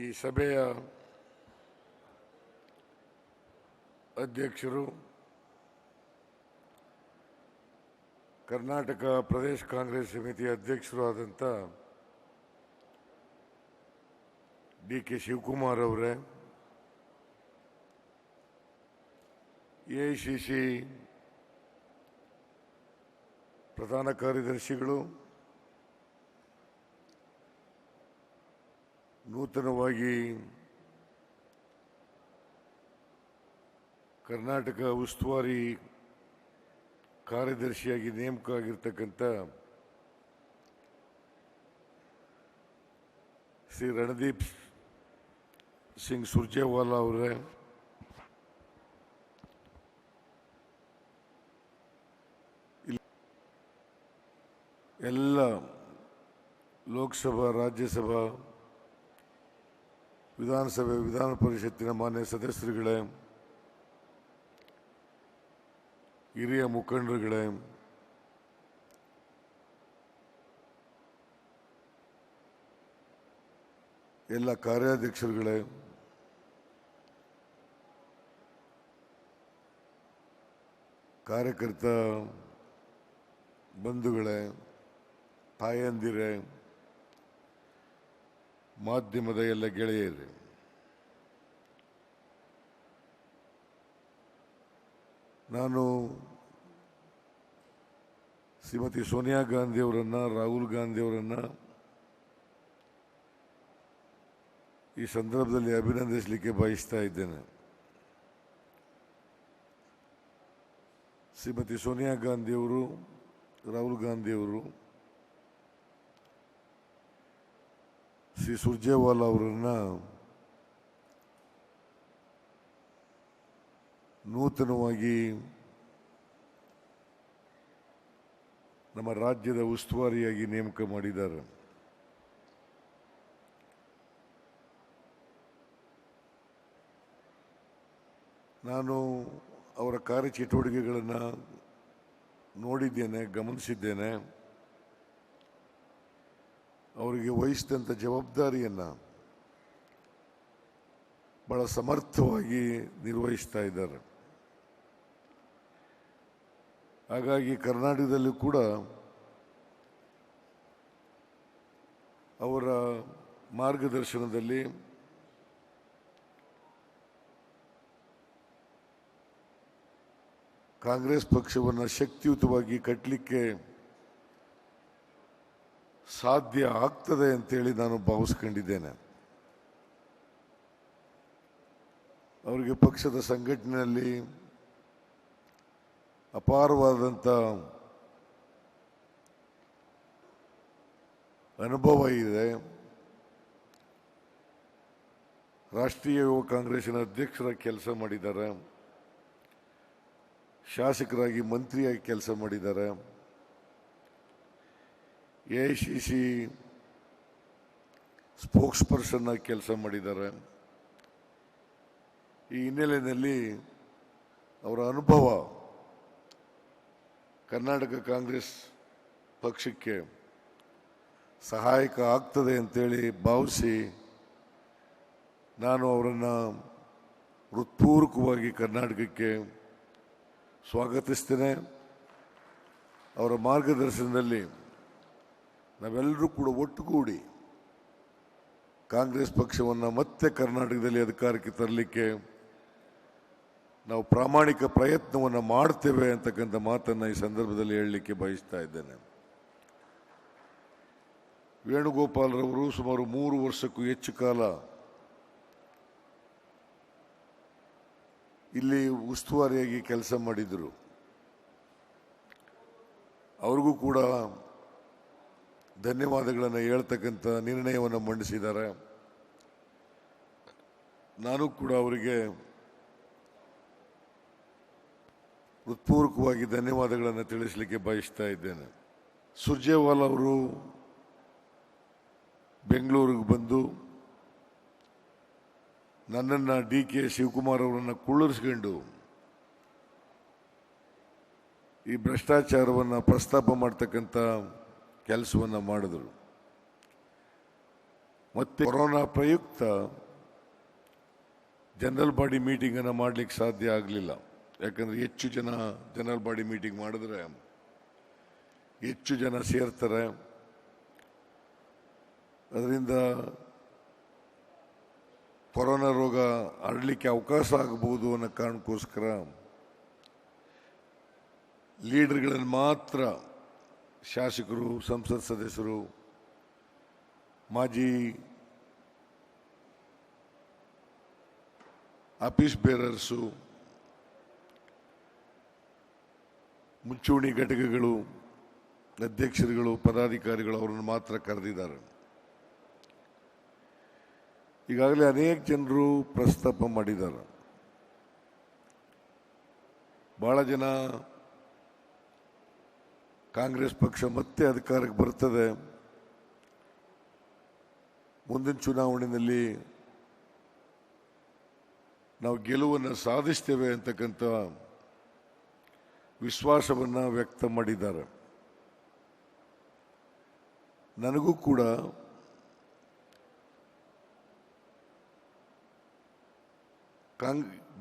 ಈ ಸಭೆಯ ಅಧ್ಯಕ್ಷರು ಕರ್ನಾಟಕ ಪ್ರದೇಶ ಕಾಂಗ್ರೆಸ್ ಸಮಿತಿಯ ಅಧ್ಯಕ್ಷರು ಆದಂತ ಡಿ.ಕೆ. ಶಿವಕುಮಾರ್ ಅವರೇ, ಎಐಸಿಸಿ ಪ್ರಧಾನ ಕಾರ್ಯದರ್ಶಿಗಳು, ನೂತನವಾಗಿ ಕರ್ನಾಟಕ ಉಸ್ತುವಾರಿ ಕಾರ್ಯದರ್ಶಿಯಾಗಿ ನೇಮಕ ಆಗಿರ್ತಕ್ಕಂಥ ಶ್ರೀ ರಣದೀಪ್ ಸಿಂಗ್ ಸುರ್ಜೇವಾಲಾ ಅವರೇ, ಎಲ್ಲ ಲೋಕಸಭಾ, ರಾಜ್ಯಸಭಾ, ವಿಧಾನಸಭೆ, ವಿಧಾನ ಪರಿಷತ್ತಿನ ಮಾನ್ಯ ಸದಸ್ಯರುಗಳೇ, ಹಿರಿಯ ಮುಖಂಡರುಗಳೇ, ಎಲ್ಲ ಕಾರ್ಯಾಧ್ಯಕ್ಷರುಗಳೇ, ಕಾರ್ಯಕರ್ತ ಬಂಧುಗಳೇ, ತಾಯಂದಿರೇ, ಮಾಧ್ಯಮದ ಎಲ್ಲ ಗೆಳೆಯರೇ, ನಾನು ಶ್ರೀಮತಿ ಸೋನಿಯಾ ಗಾಂಧಿಯವರನ್ನು, ರಾಹುಲ್ ಗಾಂಧಿಯವರನ್ನು ಈ ಸಂದರ್ಭದಲ್ಲಿ ಅಭಿನಂದಿಸಲಿಕ್ಕೆ ಬಯಸ್ತಾ ಇದ್ದೇನೆ. ಶ್ರೀಮತಿ ಸೋನಿಯಾ ಗಾಂಧಿಯವರು, ರಾಹುಲ್ ಗಾಂಧಿಯವರು ಶ್ರೀ ಸುರ್ಜೇವಾಲಾ ಅವರನ್ನು ನೂತನವಾಗಿ ನಮ್ಮ ರಾಜ್ಯದ ಉಸ್ತುವಾರಿಯಾಗಿ ನೇಮಕ ಮಾಡಿದ್ದಾರೆ. ನಾನು ಅವರ ಕಾರ್ಯಚಟುವಟಿಕೆಗಳನ್ನು ನೋಡಿದ್ದೇನೆ, ಗಮನಿಸಿದ್ದೇನೆ. ಅವರಿಗೆ ವಹಿಸಿದಂಥ ಜವಾಬ್ದಾರಿಯನ್ನು ಬಹಳ ಸಮರ್ಥವಾಗಿ ನಿರ್ವಹಿಸ್ತಾ ಇದ್ದಾರೆ. ಹಾಗಾಗಿ ಕರ್ನಾಟಕದಲ್ಲೂ ಕೂಡ ಅವರ ಮಾರ್ಗದರ್ಶನದಲ್ಲಿ ಕಾಂಗ್ರೆಸ್ ಪಕ್ಷವನ್ನು ಶಕ್ತಿಯುತವಾಗಿ ಕಟ್ಟಲಿಕ್ಕೆ ಸಾಧ್ಯ ಆಗ್ತದೆ ಅಂತೇಳಿ ನಾನು ಭಾವಿಸ್ಕೊಂಡಿದ್ದೇನೆ. ಅವರಿಗೆ ಪಕ್ಷದ ಸಂಘಟನೆಯಲ್ಲಿ ಅಪಾರವಾದಂಥ ಅನುಭವ ಇದೆ. ರಾಷ್ಟ್ರೀಯ ಯುವ ಕಾಂಗ್ರೆಸ್ಸಿನ ಅಧ್ಯಕ್ಷರಾಗಿ ಕೆಲಸ ಮಾಡಿದ್ದಾರೆ, ಶಾಸಕರಾಗಿ ಮಂತ್ರಿಯಾಗಿ ಕೆಲಸ ಮಾಡಿದ್ದಾರೆ, ಎಐಸಿಸಿ ಸ್ಪೋಕ್ಸ್ ಪರ್ಸನ್ ಆಗಿ ಕೆಲಸ ಮಾಡಿದ್ದಾರೆ. ಈ ಹಿನ್ನೆಲೆಯಲ್ಲಿ ಅವರ ಅನುಭವ ಕರ್ನಾಟಕ ಕಾಂಗ್ರೆಸ್ ಪಕ್ಷಕ್ಕೆ ಸಹಾಯಕ ಆಗ್ತದೆ ಅಂತೇಳಿ ಭಾವಿಸಿ ನಾನು ಅವರನ್ನು ಹೃತ್ಪೂರ್ವಕವಾಗಿ ಕರ್ನಾಟಕಕ್ಕೆ ಸ್ವಾಗತಿಸ್ತೇನೆ. ಅವರ ಮಾರ್ಗದರ್ಶನದಲ್ಲಿ ನಾವೆಲ್ಲರೂ ಕೂಡ ಒಟ್ಟುಗೂಡಿ ಕಾಂಗ್ರೆಸ್ ಪಕ್ಷವನ್ನು ಮತ್ತೆ ಕರ್ನಾಟಕದಲ್ಲಿ ಅಧಿಕಾರಕ್ಕೆ ತರಲಿಕ್ಕೆ ನಾವು ಪ್ರಾಮಾಣಿಕ ಪ್ರಯತ್ನವನ್ನು ಮಾಡ್ತೇವೆ ಅಂತಕ್ಕಂಥ ಮಾತನ್ನು ಈ ಸಂದರ್ಭದಲ್ಲಿ ಹೇಳಲಿಕ್ಕೆ ಬಯಸ್ತಾ ಇದ್ದೇನೆ. ವೇಣುಗೋಪಾಲ್ರವರು ಸುಮಾರು 3 ವರ್ಷಕ್ಕೂ ಹೆಚ್ಚು ಕಾಲ ಇಲ್ಲಿ ಉಸ್ತುವಾರಿಯಾಗಿ ಕೆಲಸ ಮಾಡಿದರು. ಅವ್ರಿಗೂ ಕೂಡ ಧನ್ಯವಾದಗಳನ್ನು ಹೇಳ್ತಕ್ಕಂಥ ನಿರ್ಣಯವನ್ನು ಮಂಡಿಸಿದ್ದಾರೆ. ನಾನು ಕೂಡ ಅವರಿಗೆ ಹೃತ್ಪೂರ್ವಕವಾಗಿ ಧನ್ಯವಾದಗಳನ್ನು ತಿಳಿಸಲಿಕ್ಕೆ ಬಯಸ್ತಾ ಇದ್ದೇನೆ. ಸುರ್ಜೇವಾಲಾ ಅವರು ಬೆಂಗಳೂರಿಗೆ ಬಂದು ನನ್ನನ್ನು ಡಿ.ಕೆ. ಶಿವಕುಮಾರ್ ಅವರನ್ನು ಕುಳ್ಳಿರಿಸಿಕೊಂಡು ಈ ಭ್ರಷ್ಟಾಚಾರವನ್ನು ಪ್ರಸ್ತಾಪ ಮಾಡ್ತಕ್ಕಂಥ ಕೆಲಸವನ್ನು ಮಾಡಿದರು. ಮತ್ತೆ ಕೊರೋನಾ ಪ್ರಯುಕ್ತ ಜನರಲ್ ಬಾಡಿ ಮೀಟಿಂಗ್ ಅನ್ನು ಮಾಡಲಿಕ್ಕೆ ಸಾಧ್ಯ ಆಗಲಿಲ್ಲ. ಯಾಕಂದ್ರೆ ಹೆಚ್ಚು ಜನ ಜನರಲ್ ಬಾಡಿ ಮೀಟಿಂಗ್ ಮಾಡಿದ್ರೆ ಹೆಚ್ಚು ಜನ ಸೇರ್ತಾರೆ, ಅದರಿಂದ ಕೊರೋನಾ ರೋಗ ಹರಡಲಿಕ್ಕೆ ಅವಕಾಶ ಆಗಬಹುದು ಅನ್ನೋ ಕಾರಣಕ್ಕೋಸ್ಕರ ಲೀಡರ್ಗಳನ್ನು ಮಾತ್ರ, ಶಾಸಕರು, ಸಂಸತ್ ಸದಸ್ಯರು, ಮಾಜಿ ಆಫೀಸ್ ಬೇರರ್ಸು, ಮುಂಚೂಣಿ ಘಟಕಗಳು ಅಧ್ಯಕ್ಷರುಗಳು, ಪದಾಧಿಕಾರಿಗಳು ಅವರನ್ನು ಮಾತ್ರ ಕರೆದಿದ್ದಾರೆ. ಈಗಾಗಲೇ ಅನೇಕ ಜನರು ಪ್ರಸ್ತಾಪ ಮಾಡಿದ್ದಾರೆ. ಬಹಳ ಜನ ಕಾಂಗ್ರೆಸ್ ಪಕ್ಷ ಮತ್ತೆ ಅಧಿಕಾರಕ್ಕೆ ಬರ್ತದೆ, ಮುಂದಿನ ಚುನಾವಣೆಯಲ್ಲಿ ನಾವು ಗೆಲುವನ್ನು ಸಾಧಿಸ್ತೇವೆ ಅಂತಕ್ಕಂಥ ವಿಶ್ವಾಸವನ್ನು ವ್ಯಕ್ತ ಮಾಡಿದ್ದಾರೆ. ನನಗೂ ಕೂಡ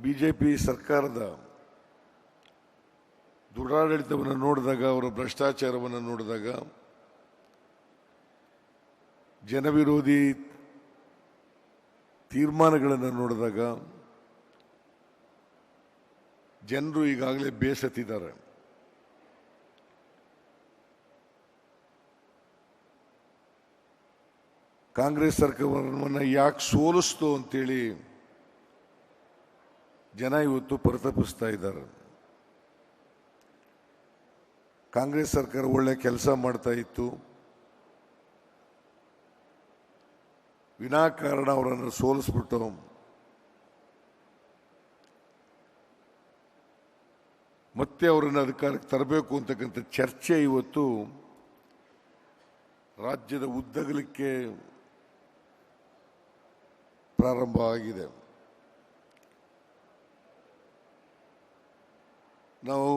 ಬಿಜೆಪಿ ಸರ್ಕಾರದ ದುರಾಡಳಿತವನ್ನು ನೋಡಿದಾಗ, ಅವರ ಭ್ರಷ್ಟಾಚಾರವನ್ನು ನೋಡಿದಾಗ, ಜನವಿರೋಧಿ ತೀರ್ಮಾನಗಳನ್ನು ನೋಡಿದಾಗ ಜನರು ಈಗಾಗಲೇ ಬೇಸತ್ತಿದ್ದಾರೆ. ಕಾಂಗ್ರೆಸ್ ಸರ್ಕಾರವನ್ನು ಯಾಕೆ ಸೋಲಿಸ್ತು ಅಂತೇಳಿ ಜನ ಇವತ್ತು ಪರಿತಪಿಸ್ತಾ ಇದ್ದಾರೆ. ಕಾಂಗ್ರೆಸ್ ಸರ್ಕಾರ ಒಳ್ಳೆ ಕೆಲಸ ಮಾಡ್ತಾ ಇತ್ತು, ವಿನಾಕಾರಣ ಅವರನ್ನು ಸೋಲಿಸ್ಬಿಟ್ಟು ಮತ್ತೆ ಅವರನ್ನು ಅಧಿಕಾರಕ್ಕೆ ತರಬೇಕು ಅಂತಕ್ಕಂಥ ಚರ್ಚೆ ಇವತ್ತು ರಾಜ್ಯದ ಉದ್ದಗಲಕ್ಕೆ ಪ್ರಾರಂಭ ಆಗಿದೆ. ನಾವು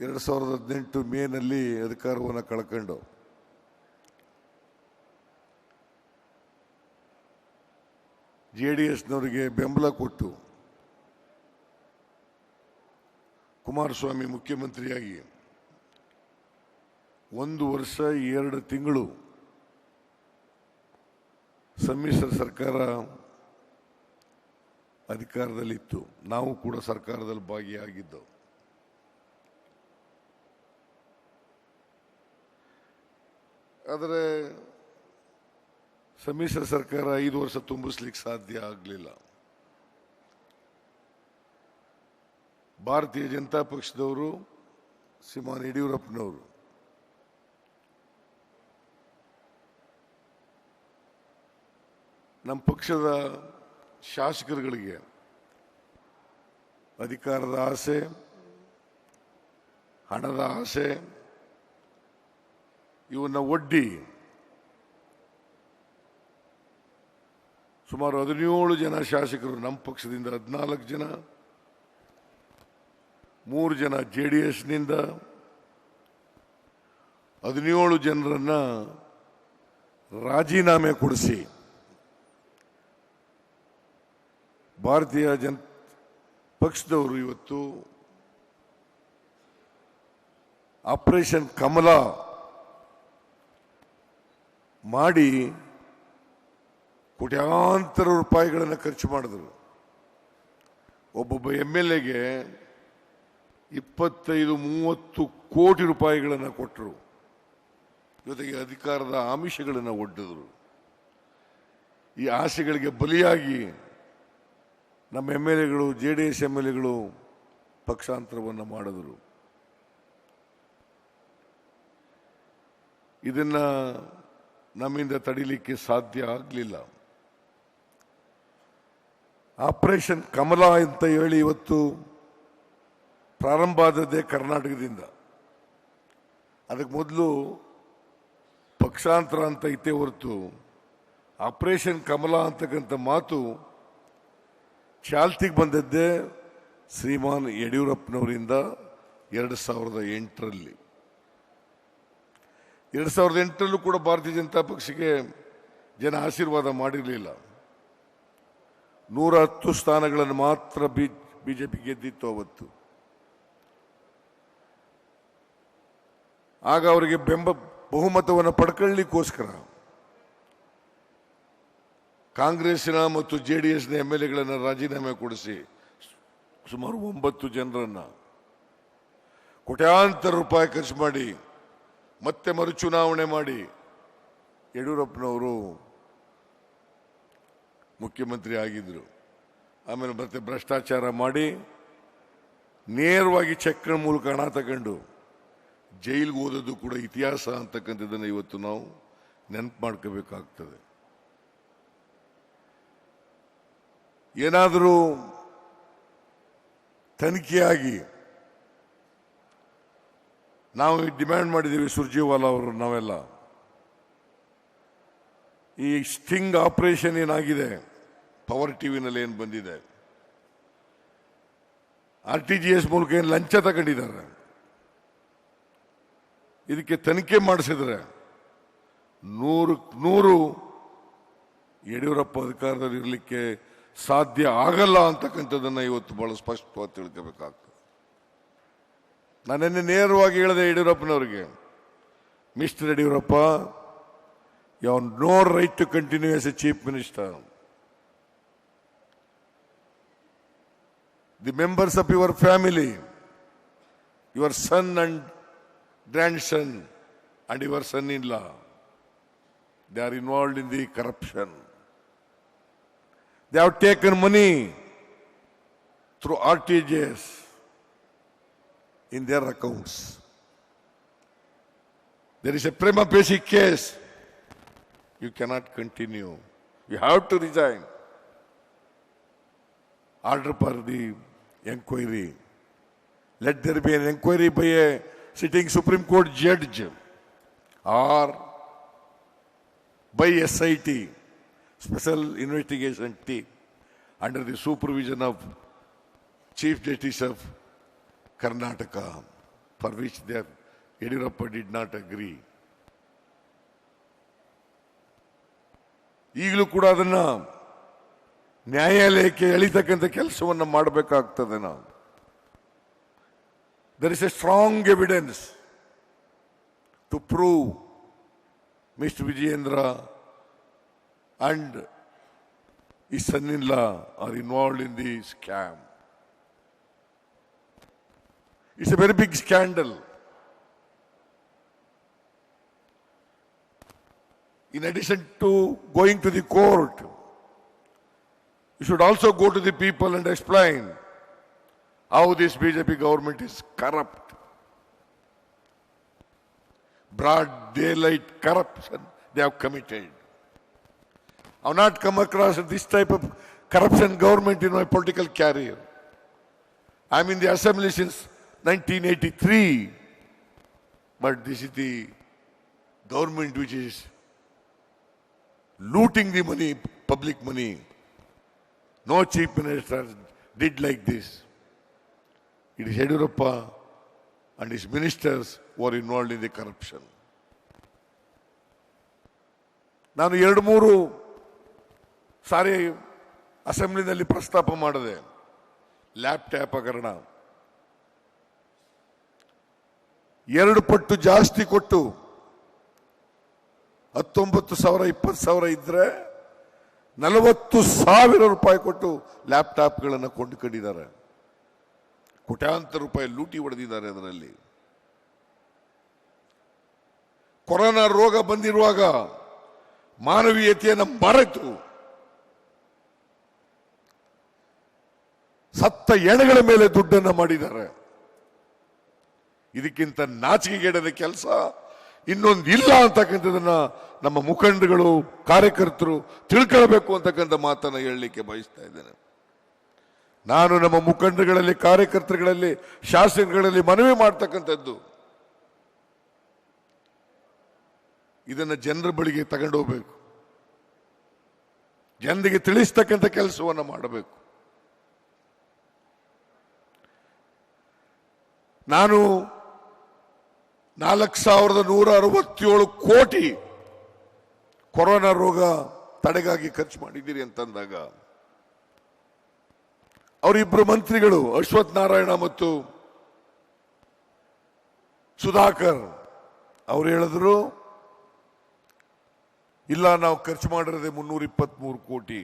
2018 ಮೇನಲ್ಲಿ ಅಧಿಕಾರವನ್ನು ಕಳ್ಕೊಂಡು JDSನವರಿಗೆ ಬೆಂಬಲ ಕೊಟ್ಟು ಕುಮಾರಸ್ವಾಮಿ ಮುಖ್ಯಮಂತ್ರಿಯಾಗಿ 1 ವರ್ಷ 2 ತಿಂಗಳು ಸಮ್ಮಿಶ್ರ ಸರ್ಕಾರ ಅಧಿಕಾರದಲ್ಲಿತ್ತು. ನಾವು ಕೂಡ ಸರ್ಕಾರದಲ್ಲಿ ಭಾಗಿಯಾಗಿದ್ದೆವು. ಆದರೆ ಸಮ್ಮಿಶ್ರ ಸರ್ಕಾರ 5 ವರ್ಷ ತುಂಬಿಸ್ಲಿಕ್ಕೆ ಸಾಧ್ಯ ಆಗಲಿಲ್ಲ. ಭಾರತೀಯ ಜನತಾ ಪಕ್ಷದವರು, ಶ್ರೀಮಾನ್ ಯಡಿಯೂರಪ್ಪನವರು ನಮ್ಮ ಪಕ್ಷದ ಶಾಸಕರುಗಳಿಗೆ ಅಧಿಕಾರದ ಆಸೆ, ಹಣದ ಆಸೆ ಇವನ್ನ ಒಡ್ಡಿ ಸುಮಾರು 17 ಜನ ಶಾಸಕರು ನಮ್ಮ ಪಕ್ಷದಿಂದ, 14 ಜನ, 3 ಜನ JDSನಿಂದ 17 ಜನರನ್ನ ರಾಜೀನಾಮೆ ಕೊಡಿಸಿ ಭಾರತೀಯ ಪಕ್ಷದವರು ಇವತ್ತು ಆಪರೇಷನ್ ಕಮಲ ಮಾಡಿ ಕೋಟ್ಯಾಂತರ ರೂಪಾಯಿಗಳನ್ನು ಖರ್ಚು ಮಾಡಿದ್ರು. ಒಬ್ಬೊಬ್ಬ MLAಗೆ 25-30 ಕೋಟಿ ರೂಪಾಯಿಗಳನ್ನು ಕೊಟ್ಟರು. ಜೊತೆಗೆ ಅಧಿಕಾರದ ಆಮಿಷಗಳನ್ನು ಒಡ್ಡಿದ್ರು. ಈ ಆಸೆಗಳಿಗೆ ಬಲಿಯಾಗಿ ನಮ್ಮ MLAಗಳು, JDS MLAಗಳು ಪಕ್ಷಾಂತರವನ್ನು ಮಾಡಿದರು. ಇದನ್ನ ನಮ್ಮಿಂದ ತಡಿಲಿಕ್ಕೆ ಸಾಧ್ಯ ಆಗಲಿಲ್ಲ. ಆಪರೇಷನ್ ಕಮಲ ಅಂತ ಹೇಳಿ ಇವತ್ತು ಪ್ರಾರಂಭ ಆದದ್ದೇ ಕರ್ನಾಟಕದಿಂದ. ಅದಕ್ಕೆ ಮೊದಲು ಪಕ್ಷಾಂತರ ಅಂತ ಇತ್ತೇ ಹೊರತು ಆಪರೇಷನ್ ಕಮಲ ಅಂತಕ್ಕಂಥ ಮಾತು ಚಾಲ್ತಿಗೆ ಬಂದದ್ದೇ ಶ್ರೀಮಾನ್ ಯಡಿಯೂರಪ್ಪನವರಿಂದ 2008ರಲ್ಲಿ. 2008ರಲ್ಲೂ ಕೂಡ ಭಾರತೀಯ ಜನತಾ ಪಕ್ಷಕ್ಕೆ ಜನ ಆಶೀರ್ವಾದ ಮಾಡಿರಲಿಲ್ಲ. 110 ಸ್ಥಾನಗಳನ್ನು ಮಾತ್ರ ಬಿಜೆಪಿ ಗೆದ್ದಿತ್ತು ಅವತ್ತು. ಆಗ ಅವರಿಗೆ ಬಹುಮತವನ್ನು ಪಡ್ಕೊಳ್ಳಿಕ್ಕೋಸ್ಕರ ಕಾಂಗ್ರೆಸ್ನ ಮತ್ತು ಜೆಡಿಎಸ್ನ MLAಗಳನ್ನು ರಾಜೀನಾಮೆ ಕೊಡಿಸಿ ಸುಮಾರು 9 ಜನರನ್ನ ಕೋಟ್ಯಾಂತರ ರೂಪಾಯಿ ಖರ್ಚು ಮಾಡಿ ಮತ್ತೆ ಮರುಚುನಾವಣೆ ಮಾಡಿ ಯಡಿಯೂರಪ್ಪನವರು ಮುಖ್ಯಮಂತ್ರಿ ಆಗಿದ್ರು. ಆಮೇಲೆ ಮತ್ತೆ ಭ್ರಷ್ಟಾಚಾರ ಮಾಡಿ ನೇರವಾಗಿ ಚೆಕ್ನ ಮೂಲಕ ಹಣ ತಗೊಂಡು ಜೈಲಿಗೆ ಓದೋದು ಕೂಡ ಇತಿಹಾಸ ಅಂತಕ್ಕಂಥದ್ದನ್ನು ಇವತ್ತು ನಾವು ನೆನಪು ಮಾಡ್ಕೋಬೇಕಾಗ್ತದೆ. ಏನಾದರೂ ತನಿಖೆಯಾಗಿ ನಾವು ಡಿಮ್ಯಾಂಡ್ ಮಾಡಿದ್ದೀವಿ ಸುರ್ಜೇವಾಲಾ ಅವರು, ನಾವೆಲ್ಲ ಈ ಸ್ಟಿಂಗ್ ಆಪರೇಷನ್ ಏನಾಗಿದೆ ಪವರ್ ಟಿವಿನಲ್ಲಿ ಏನು ಬಂದಿದೆ, RTGS ಮೂಲಕ ಏನು ಲಂಚ ತಗೊಂಡಿದ್ದಾರೆ, ಇದಕ್ಕೆ ತನಿಖೆ ಮಾಡಿಸಿದ್ರೆ 100% ಯಡಿಯೂರಪ್ಪ ಅಧಿಕಾರದಲ್ಲಿ ಇರಲಿಕ್ಕೆ ಸಾಧ್ಯ ಆಗಲ್ಲ ಅಂತಕ್ಕಂಥದ್ದನ್ನು ಇವತ್ತು ಬಹಳ ಸ್ಪಷ್ಟವಾಗಿ ತಿಳ್ಕೋಬೇಕಾಗ್ತದೆ. ನಾನೆನ್ನೆ ನೇರವಾಗಿ ಹೇಳಿದೆ ಯಡಿಯೂರಪ್ಪನವರಿಗೆ, mister Yediyurappa, you have no right to continue as a chief minister. The members of your family, your son and grandson and your son-in-law, they are involved in the corruption. They have taken money through RTGS in their accounts. There is a prima facie case. You cannot continue. You have to resign. Order for the inquiry. Let there be an inquiry by a sitting Supreme Court judge or by SIT, Special Investigation Team, under the supervision of Chief Justice of Karnataka, for which Yediyurappa did not agree. ಈಗಲೂ ಕೂಡ ಅದನ್ನ ನ್ಯಾಯಾಲಯಕ್ಕೆ ಎಳಿತಕ್ಕಂಥ ಕೆಲಸವನ್ನು ಮಾಡಬೇಕಾಗ್ತದೆ. ನಾವು there is a strong evidence to prove Mr. Vijayendra and his son-in-law are involved in the scam. It's a very big scandal. In addition to going to the court, you should also go to the people and explain how this BJP government is corrupt. Broad daylight corruption they have committed. I have not come across this type of corruption government in my political career. I am in the assembly since 1983, but this is the government which is looting the money, public money. No chief minister did like this. It is Yediyurappa and his ministers who are involved in the corruption. ನಾನು 2-3 ಸಾರಿ ಅಸೆಂಬ್ಲಿನಲ್ಲಿ ಪ್ರಸ್ತಾಪ ಮಾಡಿದೆ. Laptop ಹಗರಣ 2 ಪಟ್ಟು ಜಾಸ್ತಿ ಕೊಟ್ಟು 19,000 20,000 ಇದ್ರೆ 40,000 ರೂಪಾಯಿ ಕೊಟ್ಟು ಲ್ಯಾಪ್ಟಾಪ್ಗಳನ್ನು ಕೊಂಡುಕೊಂಡಿದ್ದಾರೆ. ಕೋಟ್ಯಾಂತರ ರೂಪಾಯಿ ಲೂಟಿ ಹೊಡೆದಿದ್ದಾರೆ. ಅದರಲ್ಲಿ ಕೊರೋನಾ ರೋಗ ಬಂದಿರುವಾಗ ಮಾನವೀಯತೆಯನ್ನು ಮರೆತು ಸತ್ತ ಎಣೆಗಳ ಮೇಲೆ ದುಡ್ಡನ್ನು ಮಾಡಿದ್ದಾರೆ. ಇದಕ್ಕಿಂತ ನಾಚಿಕೆಗೇಡದ ಕೆಲಸ ಇನ್ನೊಂದಿಲ್ಲ ಅಂತಕ್ಕಂಥದನ್ನ ನಮ್ಮ ಮುಖಂಡಗಳು, ಕಾರ್ಯಕರ್ತರು ತಿಳ್ಕೊಳ್ಬೇಕು ಅಂತಕ್ಕಂಥ ಮಾತನ್ನು ಹೇಳಲಿಕ್ಕೆ ಬಯಸ್ತಾ ಇದ್ದೇನೆ. ನಾನು ನಮ್ಮ ಮುಖಂಡಗಳಲ್ಲಿ, ಕಾರ್ಯಕರ್ತರುಗಳಲ್ಲಿ, ಶಾಸಕರಲ್ಲಿ ಮನವಿ ಮಾಡ್ತಕ್ಕಂಥದ್ದು, ಇದನ್ನ ಜನರ ಬಳಿಗೆ ತಗೊಂಡು ಹೋಗ್ಬೇಕು, ಜನರಿಗೆ ತಿಳಿಸ್ತಕ್ಕಂಥ ಕೆಲಸವನ್ನು ಮಾಡಬೇಕು. ನಾನು 4,167 ಕೋಟಿ ಕೊರೋನಾ ರೋಗ ತಡೆಗಾಗಿ ಖರ್ಚು ಮಾಡಿದ್ದೀರಿ ಅಂತಂದಾಗ ಅವರಿಬ್ಬರು ಮಂತ್ರಿಗಳು ಅಶ್ವಥ್ ನಾರಾಯಣ ಮತ್ತು ಸುಧಾಕರ್ ಅವರು ಹೇಳಿದ್ರು, ಇಲ್ಲ ನಾವು ಖರ್ಚು ಮಾಡಿರೋದೇ 323 ಕೋಟಿ.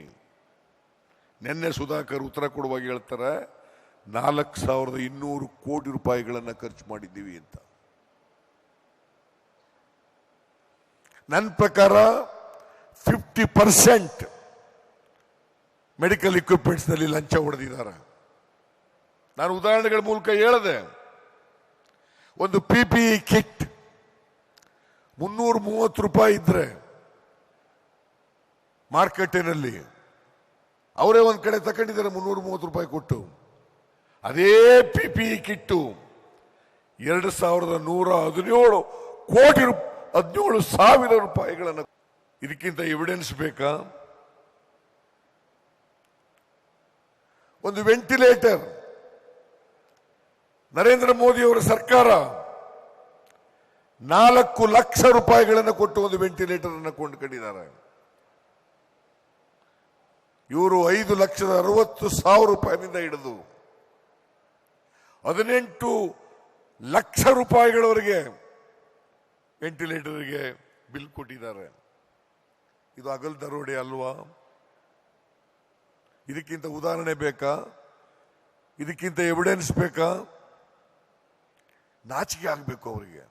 ನಿನ್ನೆ ಸುಧಾಕರ್ ಉತ್ತರ ಕೊಡುವಾಗ ಹೇಳ್ತಾರೆ 4200 ಕೋಟಿ ರೂಪಾಯಿಗಳನ್ನು ಖರ್ಚು ಮಾಡಿದ್ದೀವಿ ಅಂತ. ನನ್ನ ಪ್ರಕಾರ 50% ಮೆಡಿಕಲ್ ಇಕ್ವಿಪ್ಮೆಂಟ್ಸ್ ನಲ್ಲಿ ಲಂಚ ಹೊಡೆದಿದ್ದಾರೆ. ನಾನು ಉದಾಹರಣೆಗಳ ಮೂಲಕ ಹೇಳಿದೆ. ಒಂದು PPE ಕಿಟ್ 330 ರೂಪಾಯಿ ಇದ್ರೆ ಮಾರ್ಕೆಟಿನಲ್ಲಿ ಅವರೇ ಒಂದ್ ಕಡೆ ತಗೊಂಡಿದ್ದಾರೆ 330 ರೂಪಾಯಿ ಕೊಟ್ಟು. ಅದೇ PPE ಕಿಟ್ಟು 2117 ಕೋಟಿ 17,000 ರೂಪಾಯಿಗಳನ್ನು. ಇದಕ್ಕಿಂತ ಎವಿಡೆನ್ಸ್ ಬೇಕಾ? ಒಂದು ವೆಂಟಿಲೇಟರ್ ನರೇಂದ್ರ ಮೋದಿ ಅವರ ಸರ್ಕಾರ 4 ಲಕ್ಷ ರೂಪಾಯಿಗಳನ್ನು ಕೊಟ್ಟು ಒಂದು ವೆಂಟಿಲೇಟರ್ ಅನ್ನು ಕೊಂಡುಕೊಂಡಿದ್ದಾರೆ. ಇವರು 5,60,000 ರೂಪಾಯಿನಿಂದ ಹಿಡಿದು 18 ಲಕ್ಷ ರೂಪಾಯಿಗಳವರೆಗೆ ವೆಂಟಿಲೇಟರ್ಗೆ ಬಿಲ್ ಕೊಟ್ಟಿದ್ದಾರೆ. ಇದು ಹಗಲ್ ದರೋಡೆ ಅಲ್ವಾ? ಇದಕ್ಕಿಂತ ಉದಾಹರಣೆ ಬೇಕಾ? ಇದಕ್ಕಿಂತ ಎವಿಡೆನ್ಸ್ ಬೇಕಾ? ನಾಚಿಕೆ ಆಗಬೇಕು ಅವರಿಗೆ.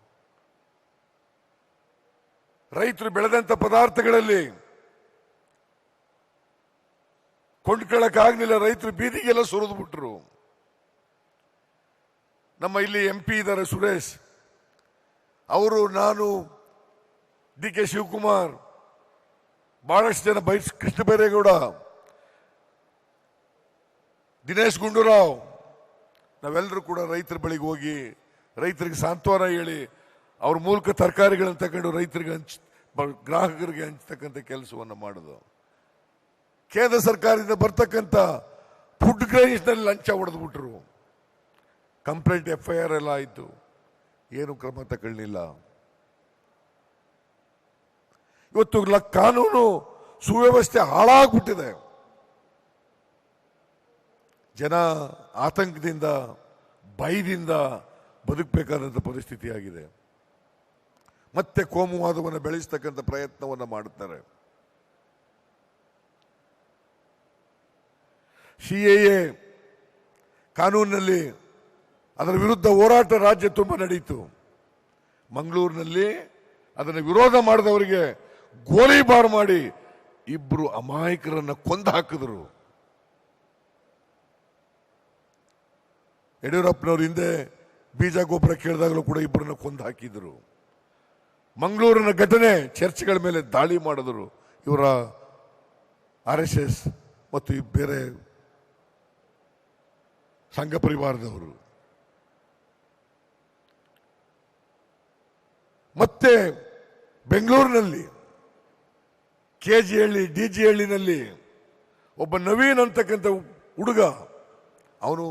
ರೈತರು ಬೆಳೆದಂತ ಪದಾರ್ಥಗಳಲ್ಲಿ ಕೊಂಡ್ಕೊಳ್ಳಕ್ಕಾಗ್ಲಿಲ್ಲ, ರೈತರು ಬೀದಿಗೆಲ್ಲ ಸುರಿದು ಬಿಟ್ರು. ನಮ್ಮ ಇಲ್ಲಿ MP ಇದ್ದಾರೆ ಸುರೇಶ್, ಅವರು, ನಾನು, DK ಶಿವಕುಮಾರ್, ಬಹಳಷ್ಟು ಜನ, ಕೃಷ್ಣ ಬೈರೇಗೌಡ, ದಿನೇಶ್ ಗುಂಡೂರಾವ್, ನಾವೆಲ್ಲರೂ ಕೂಡ ರೈತರ ಬಳಿಗೆ ಹೋಗಿ ರೈತರಿಗೆ ಸಾಂತ್ವನ ಹೇಳಿ ಅವ್ರ ಮೂಲಕ ತರಕಾರಿಗಳನ್ನು ತಗೊಂಡು ರೈತರಿಗೆ ಗ್ರಾಹಕರಿಗೆ ಹಂಚತಕ್ಕಂಥ ಕೆಲಸವನ್ನು ಮಾಡೋದು. ಕೇಂದ್ರ ಸರ್ಕಾರದಿಂದ ಬರ್ತಕ್ಕಂಥ ಫುಡ್ ಗ್ರೈನ್ಸ್ನಲ್ಲಿ ಲಂಚ ಹೊಡೆದ್ಬಿಟ್ರು. ಕಂಪ್ಲೇಂಟ್ FIR ಎಲ್ಲ ಆಯಿತು, ಏನು ಕ್ರಮ ತಗೊಳ್ಳಿಲ್ಲ. ಇವತ್ತು ಕಾನೂನು ಸುವ್ಯವಸ್ಥೆ ಹಾಳಾಗ್ಬಿಟ್ಟಿದೆ. ಜನ ಆತಂಕದಿಂದ, ಭಯದಿಂದ ಬದುಕಬೇಕಾದಂಥ ಪರಿಸ್ಥಿತಿ ಆಗಿದೆ. ಮತ್ತೆ ಕೋಮುವಾದವನ್ನು ಬೆಳೆಸತಕ್ಕಂಥ ಪ್ರಯತ್ನವನ್ನು ಮಾಡುತ್ತಾರೆ. CAA ಕಾನೂನಿನಲ್ಲಿ ಅದರ ವಿರುದ್ಧ ಹೋರಾಟ ರಾಜ್ಯ ತುಂಬ ನಡೀತು. ಮಂಗಳೂರಿನಲ್ಲಿ ಅದನ್ನು ವಿರೋಧ ಮಾಡಿದವರಿಗೆ ಗೋಲಿಬಾರ್ ಮಾಡಿ 2 ಅಮಾಯಕರನ್ನು ಕೊಂದು ಹಾಕಿದ್ರು. ಯಡಿಯೂರಪ್ಪನವರು ಹಿಂದೆ ಬೀಜ ಗೊಬ್ಬರ ಕೇಳಿದಾಗಲೂ ಕೂಡ 2 ಕೊಂದು ಹಾಕಿದ್ರು. ಮಂಗಳೂರಿನ ಘಟನೆ, ಚರ್ಚ್ಗಳ ಮೇಲೆ ದಾಳಿ ಮಾಡಿದ್ರು ಇವರ RSS ಮತ್ತು ಬೇರೆ ಸಂಘ ಪರಿವಾರದವರು. ಮತ್ತೆ ಬೆಂಗಳೂರಿನಲ್ಲಿ KG ಹಳ್ಳಿ, DG ಹಳ್ಳಿನಲ್ಲಿ ಒಬ್ಬ ನವೀನ್ ಅಂತಕ್ಕಂಥ ಹುಡುಗ, ಅವನು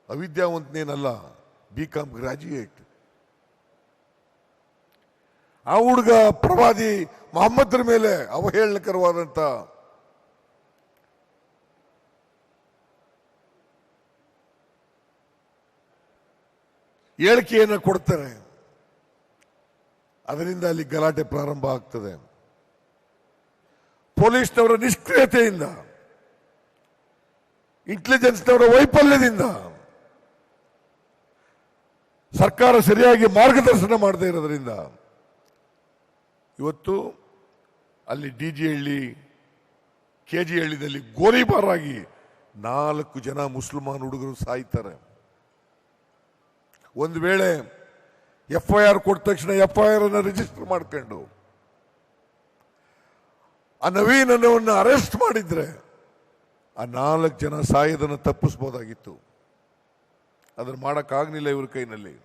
ಅವಿದ್ಯಾವಂತನೇನಲ್ಲ, BCom ಗ್ರಾಜ್ಯುಯೇಟ್. ಆ ಹುಡುಗ ಪ್ರವಾದಿ ಮೊಹಮ್ಮದರ ಮೇಲೆ ಅವಹೇಳನಕರವಾದಂತ ಹೇಳಿಕೆಯನ್ನು ಕೊಡ್ತಾರೆ. ಅದರಿಂದ ಅಲ್ಲಿ ಗಲಾಟೆ ಪ್ರಾರಂಭ ಆಗ್ತದೆ. ಪೊಲೀಸ್ನವರ ನಿಷ್ಕ್ರಿಯತೆಯಿಂದ, ಇಂಟೆಲಿಜೆನ್ಸ್ನವರ ವೈಫಲ್ಯದಿಂದ, ಸರ್ಕಾರ ಸರಿಯಾಗಿ ಮಾರ್ಗದರ್ಶನ ಮಾಡದೇ ಇರೋದ್ರಿಂದ ಇವತ್ತು ಅಲ್ಲಿ DG ಹಳ್ಳಿ, KG ಹಳ್ಳಿನಲ್ಲಿ ಗೋಲಿಬಾರ್ ಆಗಿ 4 ಜನ ಮುಸಲ್ಮಾನ್ ಹುಡುಗರು ಸಾಯ್ತಾರೆ. ಒಂದು ವೇಳೆ FIR ಕೊಟ್ಟ ತಕ್ಷಣ FIR ಅನ್ನು ರಿಜಿಸ್ಟರ್ ಮಾಡ್ಕೊಂಡು ಆ ನವೀನ್ ಅನ್ನೋನ್ನ ಅರೆಸ್ಟ್ ಮಾಡಿದ್ರೆ ಆ 4 ಜನ ಸಾಯೋದನ್ನು ತಪ್ಪಿಸಬಹುದಾಗಿತ್ತು. ಅದನ್ನು ಮಾಡಕ್ಕಾಗಲಿಲ್ಲ ಇವ್ರ ಕೈನಲ್ಲಿ.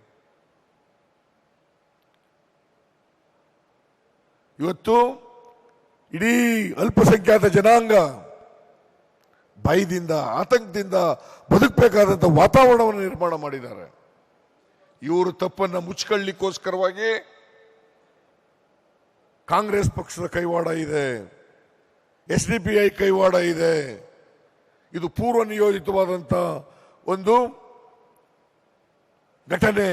ಇವತ್ತು ಇಡೀ ಅಲ್ಪಸಂಖ್ಯಾತ ಜನಾಂಗ ಭಯದಿಂದ, ಆತಂಕದಿಂದ ಬದುಕಬೇಕಾದಂಥ ವಾತಾವರಣವನ್ನು ನಿರ್ಮಾಣ ಮಾಡಿದ್ದಾರೆ. ಇವರು ತಪ್ಪನ್ನು ಮುಚ್ಕೊಳ್ಳಿಕ್ಕೋಸ್ಕರವಾಗಿ ಕಾಂಗ್ರೆಸ್ ಪಕ್ಷದ ಕೈವಾಡ ಇದೆ, SDPI ಕೈವಾಡ ಇದೆ. ಇದು ಪೂರ್ವ ನಿಯೋಜಿತವಾದಂಥ ಒಂದು ಘಟನೆ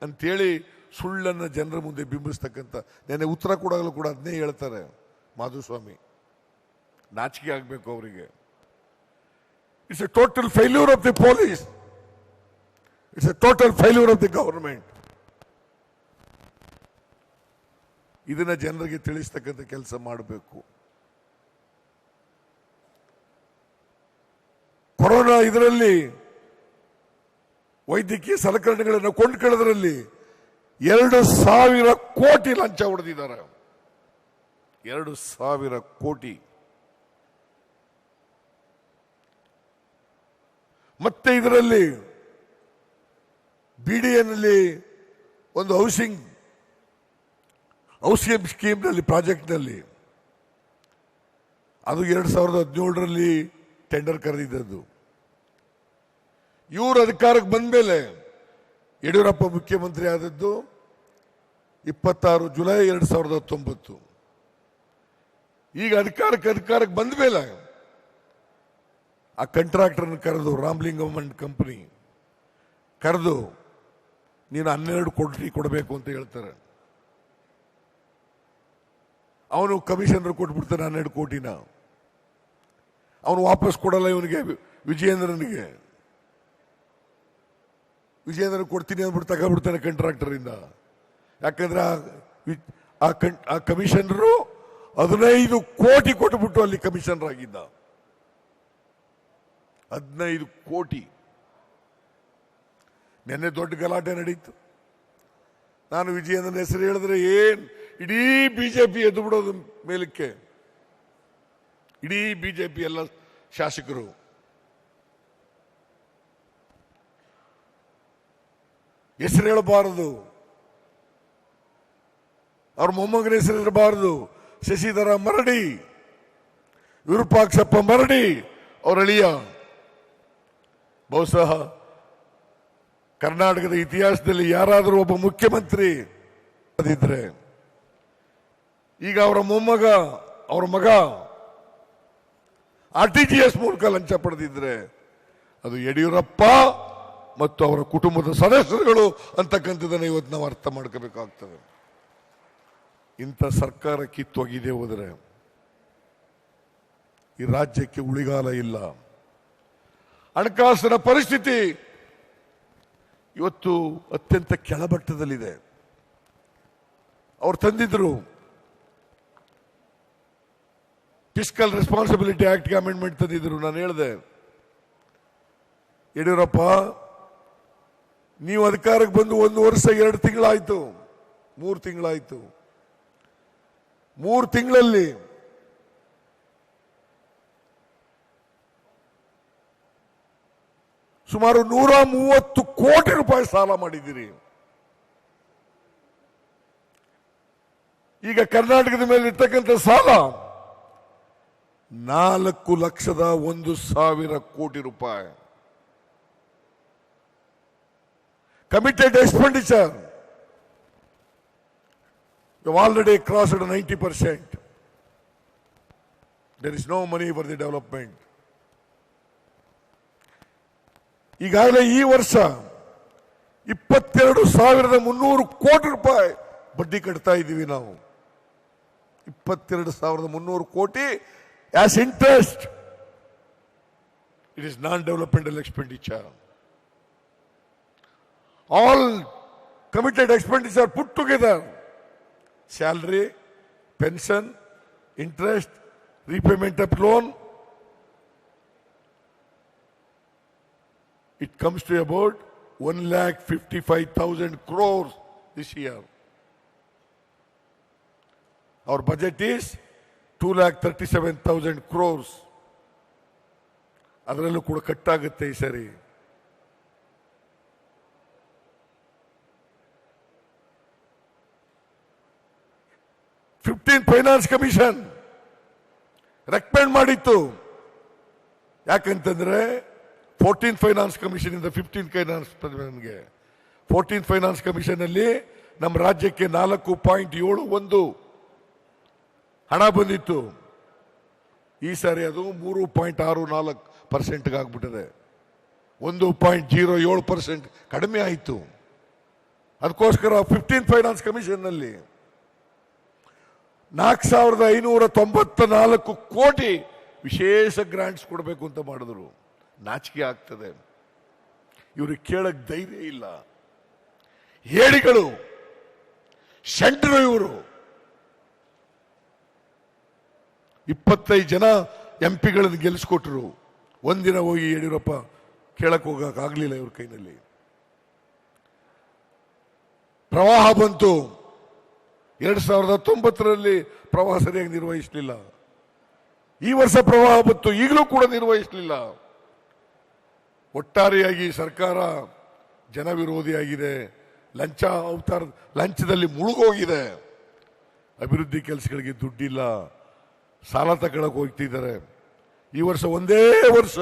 ಅಂತೇಳಿ ಸುಳ್ಳನ್ನು ಜನರ ಮುಂದೆ ಬಿಂಬಿಸ್ತಕ್ಕಂಥ, ನೆನ್ನೆ ಉತ್ತರ ಕೊಡಲು ಕೂಡ ಅದನ್ನೇ ಹೇಳ್ತಾರೆ ಮಾಧುಸ್ವಾಮಿ. ನಾಚಿಕೆ ಆಗಬೇಕು ಅವರಿಗೆ. It's A total failure of the police, it's A total failure of the government. ಇದನ್ನ ಜನರಿಗೆ ತಿಳಿಸ್ತಕ್ಕಂಥ ಕೆಲಸ ಮಾಡಬೇಕು. ಕೊರೋನಾ ಇದರಲ್ಲಿ ವೈದ್ಯಕೀಯ ಸಲಕರಣೆಗಳನ್ನು ಕೊಂಡ್ಕೊಳ್ಳೋದ್ರಲ್ಲಿ 2,000 ಕೋಟಿ ಲಂಚ ಹೊಡೆದಿದ್ದಾರೆ. 2,000 ಕೋಟಿ. ಮತ್ತೆ ಇದರಲ್ಲಿ BDAನಲ್ಲಿ ಒಂದು ಹೌಸಿಂಗ್ ಸ್ಕೀಮ್ನಲ್ಲಿ ಪ್ರಾಜೆಕ್ಟ್ನಲ್ಲಿ ಅದು 2017ರಲ್ಲಿ ಟೆಂಡರ್ ಕರೆದಿದ್ದದ್ದು. ಇವರು ಅಧಿಕಾರಕ್ಕೆ ಬಂದ ಮೇಲೆ ಯಡಿಯೂರಪ್ಪ ಮುಖ್ಯಮಂತ್ರಿ ಆದದ್ದು 26 ಜುಲೈ 2019. ಈಗ ಅಧಿಕಾರಕ್ಕೆ ಬಂದ ಮೇಲೆ ಆ ಕಾಂಟ್ರಾಕ್ಟರ್ನ ಕರೆದು, ರಾಮಲಿಂಗಂ ಅಂಡ್ ಕಂಪನಿ ಕರೆದು, ನೀನು 12 ಕೋಟಿ ಕೊಡಬೇಕು ಅಂತ ಹೇಳ್ತಾರೆ. ಅವನು ಕಮಿಷನರ್ ಕೊಟ್ಬಿಡ್ತಾನೆ 12 ಕೋಟಿನ. ಅವನು ವಾಪಸ್ ಕೊಡಲ್ಲ ಇವನಿಗೆ, ವಿಜಯೇಂದ್ರನಿಗೆ. ವಿಜಯೇಂದ್ರ ಕೊಡ್ತೀನಿ ಅಂದ್ಬಿಟ್ಟು ತಗೊಬಿಡ್ತಾನೆ ಕಾಂಟ್ರಾಕ್ಟರ್ ಇಂದ. ಯಾಕಂದ್ರೆ ಆ ಕಮಿಷನರು 15 ಕೋಟಿ ಕೊಟ್ಟುಬಿಟ್ಟು ಅಲ್ಲಿ ಕಮಿಷನರ್ ಆಗಿದ್ದ. 15 ಕೋಟಿ. ನೆನ್ನೆ ದೊಡ್ಡ ಗಲಾಟೆ ನಡೀತು. ನಾನು ವಿಜಯೇಂದ್ರನ ಹೆಸರು ಹೇಳಿದ್ರೆ ಇಡೀ ಬಿಜೆಪಿ ಎದ್ದು ಬಿಡೋದು ಮೇಲಕ್ಕೆ. ಇಡೀ ಬಿಜೆಪಿ ಎಲ್ಲ ಶಾಸಕರು ಹೆಸರು ಹೇಳಬಾರದು, ಅವ್ರ ಮೊಮ್ಮಗನ ಹೆಸರು ಇರಬಾರದು. ಶಶಿಧರ ಮರಡಿ, ವಿರೂಪಾಕ್ಷಪ್ಪ ಮರಡಿ ಅವರ ಅಳಿಯ. ಬಹುಶಃ ಕರ್ನಾಟಕದ ಇತಿಹಾಸದಲ್ಲಿ ಯಾರಾದರೂ ಒಬ್ಬ ಮುಖ್ಯಮಂತ್ರಿ ಅದಿದ್ರೆ, ಈಗ ಅವರ ಮೊಮ್ಮಗ, ಅವರ ಮಗ RTGS ಮೂಲಕ ಲಂಚ ಪಡೆದಿದ್ರೆ ಅದು ಯಡಿಯೂರಪ್ಪ ಮತ್ತು ಅವರ ಕುಟುಂಬದ ಸದಸ್ಯರುಗಳು ಅಂತಕ್ಕಂಥದ್ದನ್ನು ಇವತ್ತು ನಾವು ಅರ್ಥ ಮಾಡ್ಕೋಬೇಕಾಗ್ತದೆ. ಇಂಥ ಸರ್ಕಾರ ಕಿತ್ತೊಗಿದೆ ಹೋದರೆ ಈ ರಾಜ್ಯಕ್ಕೆ ಉಳಿಗಾಲ ಇಲ್ಲ. ಹಣಕಾಸಿನ ಪರಿಸ್ಥಿತಿ ಇವತ್ತು ಅತ್ಯಂತ ಕೆಳಮಟ್ಟದಲ್ಲಿದೆ. ಅವ್ರು ತಂದಿದ್ರು ಫಿಸ್ಕಲ್ ರೆಸ್ಪಾನ್ಸಿಬಿಲಿಟಿ ಆಕ್ಟ್ಗೆ ಅಮೆಂಡ್ಮೆಂಟ್ ತಂದಿದ್ರು. ನಾನು ಹೇಳಿದೆ, ಯಡಿಯೂರಪ್ಪ ನೀವು ಅಧಿಕಾರಕ್ಕೆ ಬಂದು 1 ವರ್ಷ 2 ತಿಂಗಳಾಯ್ತು, 3 ತಿಂಗಳಾಯ್ತು. 3 ತಿಂಗಳಲ್ಲಿ ಸುಮಾರು 130 ಕೋಟಿ ರೂಪಾಯಿ ಸಾಲ ಮಾಡಿದ್ದೀರಿ. ಈಗ ಕರ್ನಾಟಕದ ಮೇಲೆ ಇರ್ತಕ್ಕಂಥ ಸಾಲ 4,01,000 ಕೋಟಿ ರೂಪಾಯಿ. Committed expenditure, you have already crossed 90%. There is no money for the development. ಈಗಾಗಲೇ ಈ ವರ್ಷ 22,300 ಕೋಟಿ ರೂಪಾಯಿ ಬಡ್ಡಿ ಕಟ್ತಾ ಇದ್ದೀವಿ ನಾವು. 22,300 ಕೋಟಿ as interest. It is non-developmental expenditure. All committed expenditure put together, salary, pension, interest, repayment of loan, it comes to about 1,55,000 crores this year. Our budget is 2,37,000 crores. ಅದರಲ್ಲೂ ಕೂಡ ಕಟ್ಟಾಗುತ್ತೆ ಈ ಸರಿ. ಫೈನಾನ್ಸ್ ಕಮಿಷನ್ ರೆಕಮೆಂಡ್ ಮಾಡಿತ್ತು. ಯಾಕಂತಂದ್ರೆ 14th finance commission ಇಂದ 15th finance ಕಮಿಷನ್ಗೆ 14th finance commission ಅಲ್ಲಿ ನಮ್ಮ ರಾಜ್ಯಕ್ಕೆ 4.71 ಹಣ ಬಂದಿತ್ತು. ಈ ಸಾರಿ ಅದು 3.64% ಆಗ್ಬಿಟ್ಟಿದೆ. 1.07% ಕಡಿಮೆ ಆಯಿತು. ಅದಕ್ಕೋಸ್ಕರ 15th ಫೈನಾನ್ಸ್ ಕಮಿಷನ್ನಲ್ಲಿ 4,594 ಕೋಟಿ ವಿಶೇಷ ಗ್ರಾಂಟ್ಸ್ ಕೊಡಬೇಕು ಅಂತ ಮಾಡಿದ್ರು. ನಾಚಿಕೆ ಆಗ್ತದೆ. ಇವ್ರಿಗೆ ಕೇಳಕ್ ಧೈರ್ಯ ಇಲ್ಲ. ಹೇಳಿಗಳು ಶೆಂಟ್ರು ಇವರು. 25 ಜನ ಎಂಪಿಗಳನ್ನು ಗೆಲ್ಲಿಸ್ಕೊಟ್ರು. ಒಂದಿನ ಹೋಗಿ ಯಡಿಯೂರಪ್ಪ ಕೇಳಕ್ ಹೋಗಕ್ಕಾಗಲಿಲ್ಲ ಇವ್ರ ಕೈನಲ್ಲಿ. ಪ್ರವಾಹ ಬಂತು. 2019ರಲ್ಲಿ ಪ್ರವಾಹ ಸರಿಯಾಗಿ ನಿರ್ವಹಿಸಲಿಲ್ಲ. ಈ ವರ್ಷ ಪ್ರವಾಹ ಬಂತು, ಈಗಲೂ ಕೂಡ ನಿರ್ವಹಿಸಲಿಲ್ಲ. ಒಟ್ಟಾರೆಯಾಗಿ ಸರ್ಕಾರ ಜನವಿರೋಧಿಯಾಗಿದೆ. ಲಂಚದಲ್ಲಿ ಮುಳುಗೋಗಿದೆ. ಅಭಿವೃದ್ಧಿ ಕೆಲಸಗಳಿಗೆ ದುಡ್ಡಿಲ್ಲ. ಸಾಲ ತಗೊಳಕ್ ಹೋಗ್ತಿದ್ದಾರೆ. ಈ ವರ್ಷ ಒಂದೇ ವರ್ಷ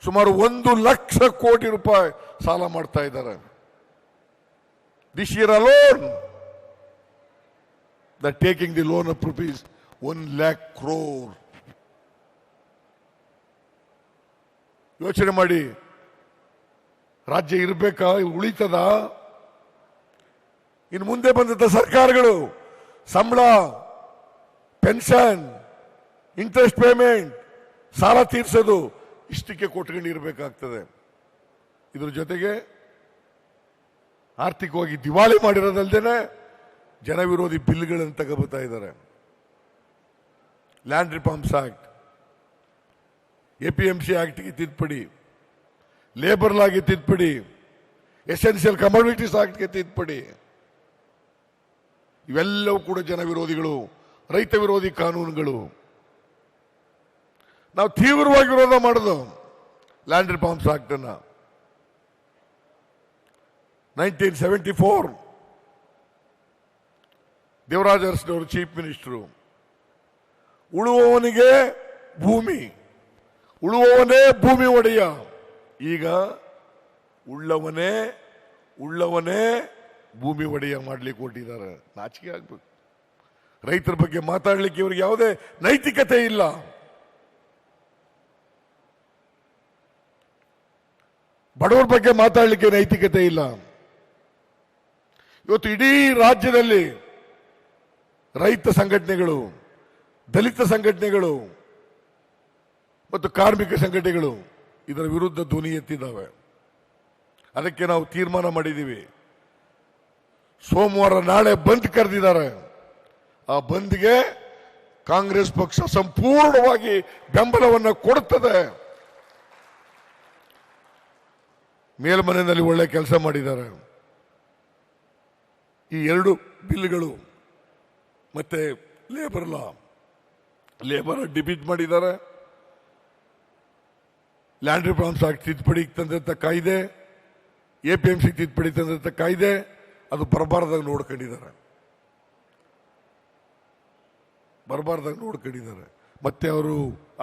ಸುಮಾರು 1 ಲಕ್ಷ ಕೋಟಿ ರೂಪಾಯಿ ಸಾಲ ಮಾಡ್ತಾ ಇದ್ದಾರೆ. This year alone they're taking the loan of rupees 1 lakh crore. ಯೋಚನೆ ಮಾಡಿ, ರಾಜ್ಯ ಇರಬೇಕಾ? ಉಳಿತದ? ಇನ್ನು ಮುಂದೆ ಬಂದಂತ ಸರ್ಕಾರಗಳು ಸಂಬಳ, ಪೆನ್ಷನ್, ಇಂಟ್ರೆಸ್ಟ್ ಪೇಮೆಂಟ್, ಸಾಲ ತೀರಿಸೋದು ಇಷ್ಟಕ್ಕೆ ಕೊಟ್ಕೊಂಡಿರ್ಬೇಕಾಗ್ತದೆ. ಇದ್ರ ಜೊತೆಗೆ ಆರ್ಥಿಕವಾಗಿ ದಿವಾಳಿ ಮಾಡಿರೋದಲ್ದೇನೆ ಜನವಿರೋಧಿ ಬಿಲ್ಗಳನ್ನು ತಗೋಬರ್ತಾ ಇದ್ದಾರೆ. ಲ್ಯಾಂಡ್ ರಿಫಾರ್ಮ್ಸ್ ಆಕ್ಟ್, APMC ಆಕ್ಟ್ಗೆ ತಿದ್ದುಪಡಿ, ಲೇಬರ್ ಲಾಗೆ ತಿದ್ದುಪಡಿ, ಎಸೆನ್ಷಿಯಲ್ ಕಮೋಡಿಟೀಸ್ ಆಕ್ಟ್ಗೆ ತಿದ್ದುಪಡಿ. ಇವೆಲ್ಲವೂ ಕೂಡ ಜನವಿರೋಧಿಗಳು, ರೈತ ವಿರೋಧಿ ಕಾನೂನುಗಳು. ನಾವು ತೀವ್ರವಾಗಿ ವಿರೋಧ ಮಾಡೋದು ಲ್ಯಾಂಡ್ ರಿಫಾರ್ಮ್ಸ್ ಆಕ್ಟ್ ಅನ್ನ. 1974 ದೇವರಾಜ ಅರಸನವರು ಚೀಫ್ ಮಿನಿಸ್ಟರು. ಉಳುವವನಿಗೆ ಭೂಮಿ, ಉಳುವವನೇ ಭೂಮಿ ಒಡೆಯ. ಈಗ ಉಳ್ಳವನೇ ಭೂಮಿ ಒಡೆಯ ಮಾಡ್ಲಿಕ್ಕೆ ಹೊರಟಿದ್ದಾರೆ. ನಾಚಿಕೆ ಆಗ್ಬೇಕು. ರೈತರ ಬಗ್ಗೆ ಮಾತಾಡ್ಲಿಕ್ಕೆ ಇವರಿಗೆ ಯಾವುದೇ ನೈತಿಕತೆ ಇಲ್ಲ. ಬಡವರ ಬಗ್ಗೆ ಮಾತಾಡಲಿಕ್ಕೆ ನೈತಿಕತೆ ಇಲ್ಲ. ಇವತ್ತು ಇಡೀ ರಾಜ್ಯದಲ್ಲಿ ರೈತ ಸಂಘಟನೆಗಳು, ದಲಿತ ಸಂಘಟನೆಗಳು ಮತ್ತು ಕಾರ್ಮಿಕ ಸಂಘಟನೆಗಳು ಇದರ ವಿರುದ್ಧ ಧ್ವನಿ ಎತ್ತಿದ್ದಾವೆ. ಅದಕ್ಕೆ ನಾವು ತೀರ್ಮಾನ ಮಾಡಿದ್ದೀವಿ. ಸೋಮವಾರ ನಾಳೆ ಬಂದ್ ಕರೆದಿದ್ದಾರೆ. ಆ ಬಂದ್ಗೆ ಕಾಂಗ್ರೆಸ್ ಪಕ್ಷ ಸಂಪೂರ್ಣವಾಗಿ ಬೆಂಬಲವನ್ನು ಕೊಡುತ್ತದೆ. ಮೇಲ್ಮನೆಯಲ್ಲಿ ಒಳ್ಳೆ ಕೆಲಸ ಮಾಡಿದ್ದಾರೆ. ಈ 2 ಬಿಲ್ಗಳು ಮತ್ತೆ ಲೇಬರ್ ಡಿಬೀಟ್ ಮಾಡಿದ್ದಾರೆ. ಲ್ಯಾಂಡ್ ರಿಫಾರ್ಮ್ಸ್ ಆಕ್ಟ್ ತಿದ್ದುಪಡಿ ತಂದಂತ ಕಾಯ್ದೆ, APMC ತಿದ್ದುಪಡಿ ತಂದಂತ ಕಾಯ್ದೆ ಅದು ಬರಬಾರ್ದಾಗ ನೋಡ್ಕೊಂಡಿದ್ದಾರೆ. ಮತ್ತೆ ಅವರು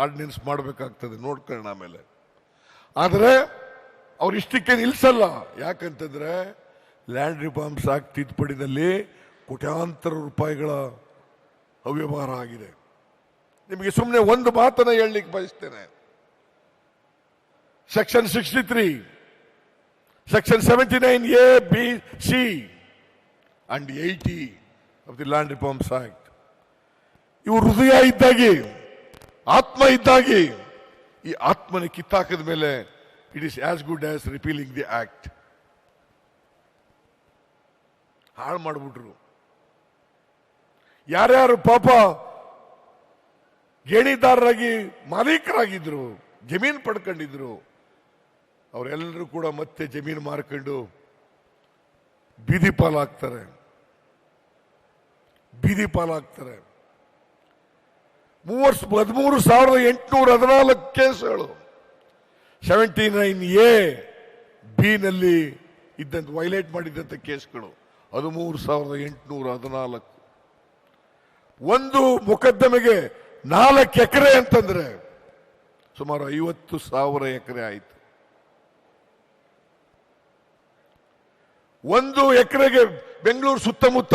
ಆರ್ಡಿನೆನ್ಸ್ ಮಾಡಬೇಕಾಗ್ತದೆ, ನೋಡ್ಕೊಳ್ಳೋಣ ಆಮೇಲೆ. ಆದರೆ ಅವ್ರು ಇಷ್ಟಕ್ಕೆ ನಿಲ್ಸಲ್ಲ. ಯಾಕಂತಂದ್ರೆ ಲ್ಯಾಂಡ್ ರಿಫಾರ್ಮ್ಸ್ ಆಕ್ಟ್ ತಿದ್ದುಪಡಿನಲ್ಲಿ ಕೋಟ್ಯಾಂತರ ರೂಪಾಯಿಗಳ ಅವ್ಯವಹಾರ ಆಗಿದೆ. ನಿಮಗೆ ಸುಮ್ಮನೆ ಒಂದು ಮಾತನ್ನ ಹೇಳಲಿಕ್ಕೆ ಬಯಸ್ತೇನೆ. Section 63, section 79A, B, C and 80 of the Land Reforms Act. ಇವು ಹೃದಯ ಇದ್ದಾಗಿ, ಆತ್ಮ ಇದ್ದಾಗಿ, ಈ ಆತ್ಮನ ಕಿತ್ತಾಕದ ಮೇಲೆ it is as good as repealing the act. ಹಾಳು ಮಾಡಿಬಿಟ್ರು. ಯಾರ್ಯಾರು ಪಾಪ ಗೇಣಿದಾರರಾಗಿ ಮಾಲೀಕರಾಗಿದ್ರು, ಜಮೀನು ಪಡ್ಕೊಂಡಿದ್ರು, ಅವರೆಲ್ಲರೂ ಕೂಡ ಮತ್ತೆ ಜಮೀನು ಮಾರ್ಕೊಂಡು ಬೀದಿ ಪಾಲಾಗ್ತಾರೆ. 13,814 ಕೇಸ್ಗಳು 79A, B ನಲ್ಲಿ ಇದ್ದಂತ ವೈಲೇಟ್ ಮಾಡಿದಂತ ಕೇಸ್ಗಳು 13,814. ಒಂದು ಮೊಕದ್ದಮೆಗೆ 4 ಎಕರೆ ಅಂತಂದ್ರೆ ಸುಮಾರು 50,000 ಎಕರೆ ಆಯಿತು. 1 ಎಕರೆಗೆ ಬೆಂಗಳೂರು ಸುತ್ತಮುತ್ತ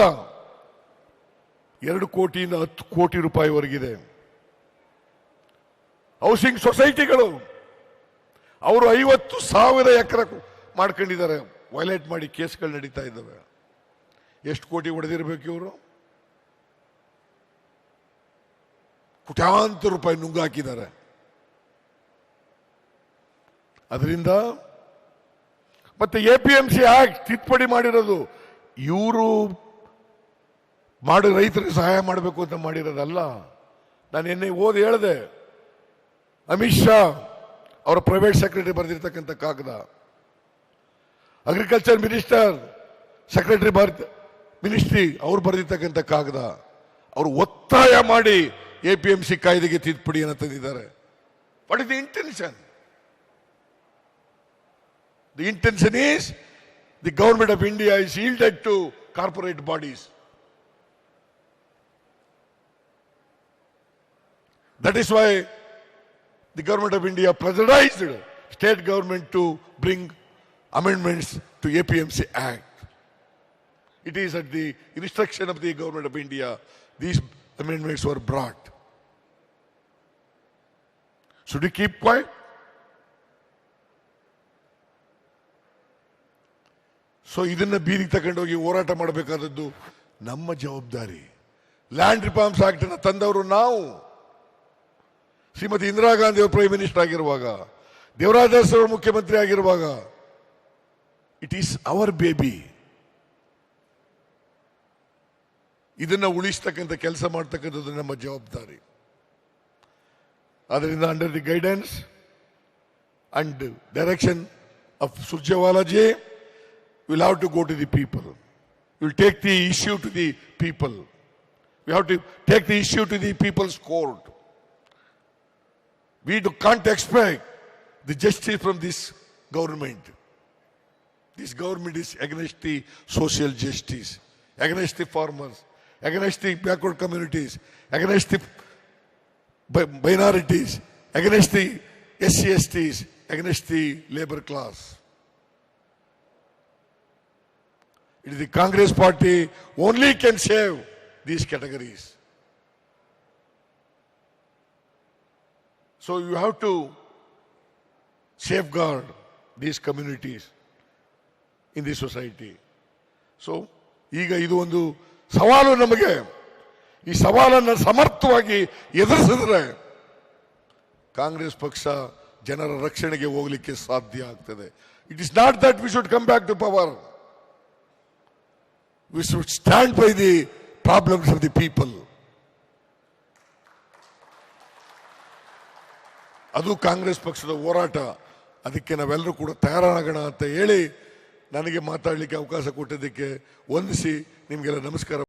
2 ಕೋಟಿಯಿಂದ 10 ಕೋಟಿ ರೂಪಾಯಿವರೆಗಿದೆ. ಹೌಸಿಂಗ್ ಸೊಸೈಟಿಗಳು ಅವರು 50,000 ಎಕರೆ ಮಾಡ್ಕೊಂಡಿದ್ದಾರೆ, ವೈಲೇಟ್ ಮಾಡಿ ಕೇಸ್ಗಳು ನಡೀತಾ ಇದ್ದಾವೆ. ಎಷ್ಟು ಕೋಟಿ ಹೊಡೆದಿರಬೇಕು ಇವರು? ಕೋಟ್ಯಾಂತರ ರೂಪಾಯಿ ನುಂಗಾಕಿದ್ದಾರೆ. ಅದರಿಂದ ಮತ್ತೆ APMC ಆಕ್ಟ್ ತಿದ್ದುಪಡಿ ಮಾಡಿರೋದು ಇವರು ರೈತರಿಗೆ ಸಹಾಯ ಮಾಡಬೇಕು ಅಂತ ಮಾಡಿರೋದಲ್ಲ. ನಾನು ನಿನ್ನೆ ಹೇಳಿದೆ, ಅಮಿತ್ ಶಾ ಅವರ ಪ್ರೈವೇಟ್ ಸೆಕ್ರೆಟರಿ ಬರೆದಿರ್ತಕ್ಕಂಥ ಕಾಗದ, ಅಗ್ರಿಕಲ್ಚರ್ ಮಿನಿಸ್ಟರ್ ಸೆಕ್ರೆಟರಿ ಮಿನಿಸ್ಟ್ರಿ ಅವ್ರು ಬರೆದಿರ್ತಕ್ಕಂಥ ಕಾಗದ, ಅವರು ಒತ್ತಾಯ ಮಾಡಿ APMC ಕಾಯ್ದೆಗೆ ತಿದ್ದುಪಡಿಯನ್ನು ತಂದಿದ್ದಾರೆ. What is the intention? The intention is the government of India is yielded to corporate bodies. That is why the government of India pressurized state government to bring amendments to APMC Act. It is at the instruction of the government of India these amendments were brought. Should we keep quiet? So ಇದನ್ನ ಬೀದಿಗೆ ತಗೊಂಡೋಗಿ ಹೋರಾಟ ಮಾಡಬೇಕಾದದ್ದು ನಮ್ಮ ಜವಾಬ್ದಾರಿ. Land reforms act ಅನ್ನು ತಂದವರು ನಾವು. ಶ್ರೀಮತಿ ಇಂದಿರಾ ಗಾಂಧಿ ಅವರು ಪ್ರೈಮ್ ಮಿನಿಸ್ಟರ್ ಆಗಿರುವಾಗ, ದೇವರಾಜ ಅರಸು ಅವರು ಮುಖ್ಯಮಂತ್ರಿ ಆಗಿರುವಾಗ, ಇಟ್ ಈಸ್ ಅವರ್ ಬೇಬಿ. ಇದನ್ನ ಉಳಿಸ್ತಕ್ಕಂಥ ಕೆಲಸ ಮಾಡ್ತಕ್ಕಂಥದ್ದು ನಮ್ಮ ಜವಾಬ್ದಾರಿ. ಅದರಿಂದ under the guidance and direction of Surjewala ji, we'll have to go to the people. We'll take the issue to the people. We have to take the issue to the people's court. We can't expect the justice from this government. This government is against the social justice, against the farmers, against the backward communities, against the minorities, against the SC/STs, against the labor class. It is the Congress party only can save these categories. So you have to safeguard these communities in the society. So ಈಗ ಇದು ಒಂದು ಸವಾಲು ನಮಗೆ. ಈ ಸವಾಲನ್ನು ಸಮರ್ಥವಾಗಿ ಎದುರಿಸಿದ್ರೆ ಕಾಂಗ್ರೆಸ್ ಪಕ್ಷ ಜನರ ರಕ್ಷಣೆಗೆ ಹೋಗಲಿಕ್ಕೆ ಸಾಧ್ಯ ಆಗ್ತದೆ. It is not that we should come back to power. We should stand by the problems of the people. ಅದು ಕಾಂಗ್ರೆಸ್ ಪಕ್ಷದ ಹೋರಾಟ. ಅದಕ್ಕೆ ನಾವೆಲ್ಲರೂ ಕೂಡ ತಯಾರಾಗೋಣ ಅಂತ ಹೇಳಿ ನನಗೆ ಮಾತಾಡಲಿಕ್ಕೆ ಅವಕಾಶ ಕೊಟ್ಟಿದ್ದಕ್ಕೆ ವಂದಿಸಿ ನಿಮಗೆಲ್ಲ ನಮಸ್ಕಾರ.